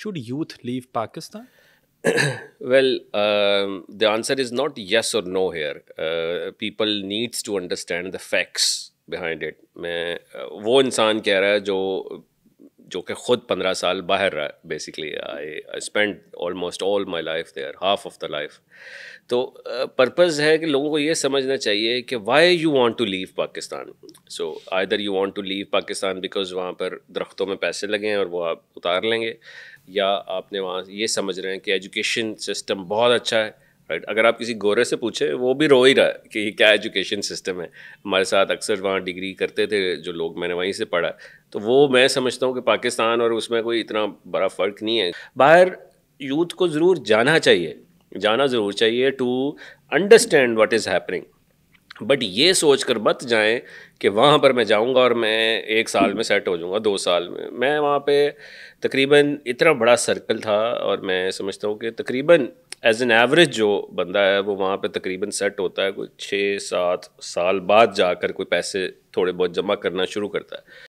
Should youth leave Pakistan? Well, the answer is not yes or no here. People needs to understand the facts behind it. میں وہ انسان کہہ رہا ہے جو کہ خود 15 سال باہر رہا ہے. Basically I spend almost all my life there, half of the life. تو پرپز ہے کہ لوگوں کو یہ سمجھنا چاہیے کہ why you want to leave Pakistan. So either you want to leave Pakistan because وہاں پر درختوں میں پیسے لگے ہیں اور وہ آپ اتار لیں گے، یا آپ نے وہاں یہ سمجھ رہے ہیں کہ ایجوکیشن سسٹم بہت اچھا ہے. رائٹ، اگر آپ کسی گورے سے پوچھیں وہ بھی رو ہی رہا ہے کہ کیا ایجوکیشن سسٹم ہے. ہمارے ساتھ اکثر وہاں ڈگری کرتے تھے جو لوگ، میں نے وہیں سے پڑھا. تو وہ میں سمجھتا ہوں کہ پاکستان اور اس میں کوئی اتنا بڑا فرق نہیں ہے. باہر یوتھ کو ضرور جانا چاہیے، جانا ضرور چاہیے to understand what is happening. But یہ سوچ کر مت جائیں کہ وہاں پر میں جاؤں گا اور میں 1 سال میں سیٹ ہو جاؤں گا، 2 سال میں. میں وہاں پہ تقریباً اتنا بڑا سرکل تھا، اور میں سمجھتا ہوں کہ تقریباً ایز این ایوریج جو بندہ ہے وہ وہاں پہ تقریباً سیٹ ہوتا ہے کوئی 6-7 سال بعد جا کر کوئی پیسے تھوڑے بہت جمع کرنا شروع کرتا ہے.